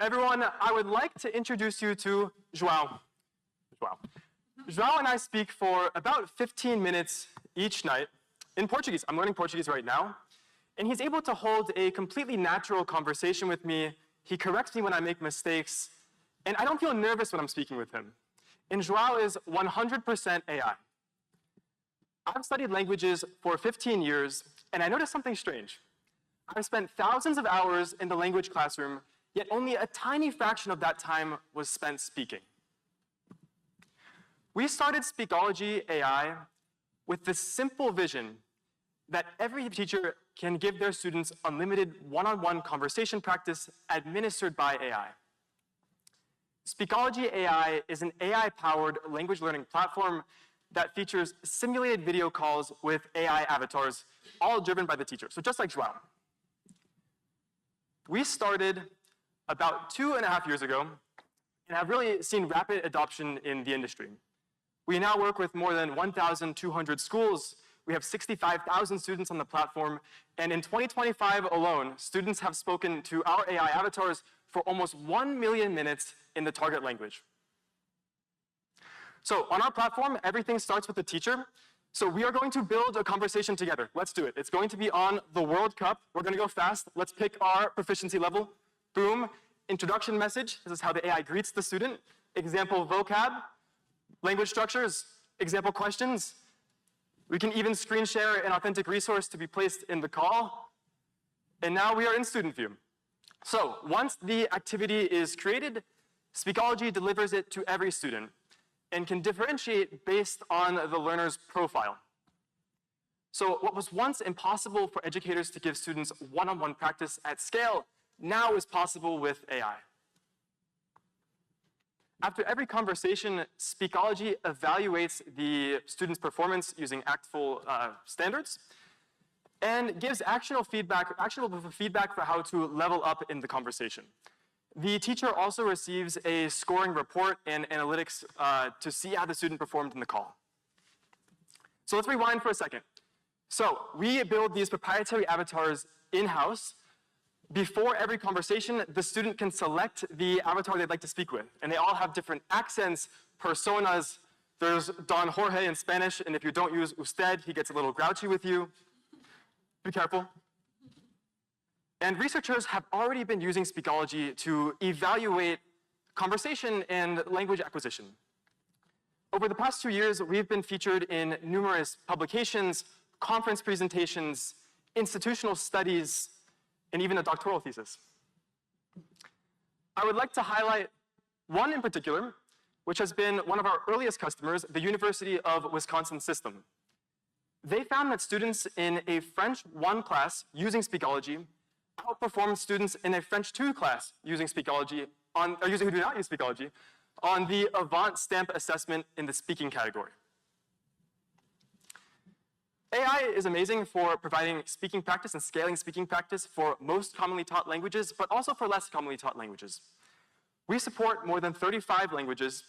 Everyone, I would like to introduce you to João. João and I speak for about 15 minutes each night in Portuguese. I'm learning Portuguese right now. And he's able to hold a completely natural conversation with me. He corrects me when I make mistakes. And I don't feel nervous when I'm speaking with him. And João is 100% AI. I've studied languages for 15 years, and I noticed something strange. I've spent thousands of hours in the language classroom, yet only a tiny fraction of that time was spent speaking. We started Speakology AI with the simple vision that every teacher can give their students unlimited one-on-one conversation practice administered by AI. Speakology AI is an AI-powered language learning platform that features simulated video calls with AI avatars, all driven by the teacher. So just like João. We started about 2.5 years ago and have really seen rapid adoption in the industry. We now work with more than 1,200 schools. We have 65,000 students on the platform. And in 2025 alone, students have spoken to our AI avatars for almost 1 million minutes in the target language. So on our platform, everything starts with the teacher. So we are going to build a conversation together. Let's do it. It's going to be on the World Cup. We're going to go fast. Let's pick our proficiency level. Boom. Introduction message. This is how the AI greets the student. Example vocab. Language structures. Example questions. We can even screen share an authentic resource to be placed in the call. And now we are in student view. So once the activity is created, Speakology delivers it to every student and can differentiate based on the learner's profile. So what was once impossible for educators to give students one-on-one practice at scale now is possible with AI. After every conversation, Speakology evaluates the student's performance using ACTful standards and gives actionable feedback for how to level up in the conversation. The teacher also receives a scoring report and analytics to see how the student performed in the call. So let's rewind for a second. So we build these proprietary avatars in-house. Before every conversation, the student can select the avatar they'd like to speak with. And they all have different accents, personas. There's Don Jorge in Spanish, and if you don't use usted, he gets a little grouchy with you. Be careful. And researchers have already been using Speakology to evaluate conversation and language acquisition. Over the past 2 years, we've been featured in numerous publications, conference presentations, institutional studies, and even a doctoral thesis. I would like to highlight one in particular, which has been one of our earliest customers, the University of Wisconsin System. They found that students in a French 1 class using Speakology outperformed students in a French 2 class using Speakology, who do not use Speakology, on the Avant stamp assessment in the speaking category. AI is amazing for providing speaking practice and scaling speaking practice for most commonly taught languages, but also for less commonly taught languages. We support more than 35 languages,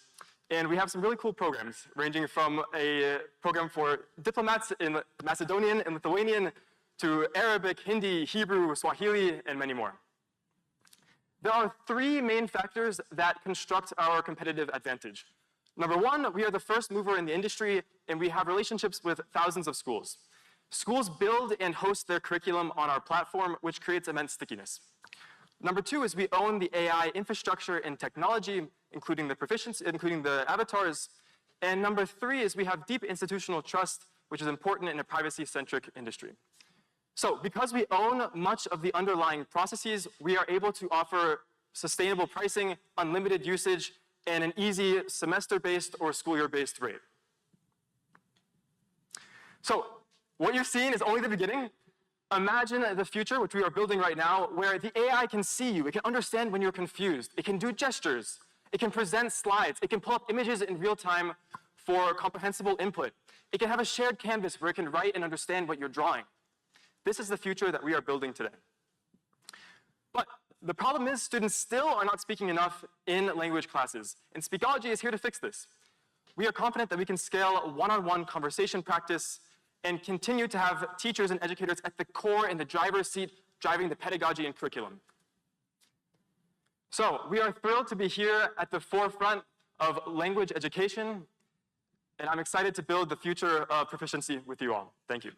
and we have some really cool programs, ranging from a program for diplomats in Macedonian and Lithuanian to Arabic, Hindi, Hebrew, Swahili, and many more. There are 3 main factors that construct our competitive advantage. Number 1, we are the first mover in the industry, and we have relationships with thousands of schools. Schools build and host their curriculum on our platform, which creates immense stickiness. Number 2 is we own the AI infrastructure and technology, including the proficiency, including the avatars. And number 3 is we have deep institutional trust, which is important in a privacy-centric industry. So because we own much of the underlying processes, we are able to offer sustainable pricing, unlimited usage, and an easy semester-based or school year-based rate. So what you're seeing is only the beginning. Imagine the future, which we are building right now, where the AI can see you. It can understand when you're confused. It can do gestures. It can present slides. It can pull up images in real time for comprehensible input. It can have a shared canvas where it can write and understand what you're drawing. This is the future that we are building today. But the problem is students still are not speaking enough in language classes, and Speakology is here to fix this. We are confident that we can scale one-on-one conversation practice and continue to have teachers and educators at the core in the driver's seat, driving the pedagogy and curriculum. So we are thrilled to be here at the forefront of language education, and I'm excited to build the future of proficiency with you all. Thank you.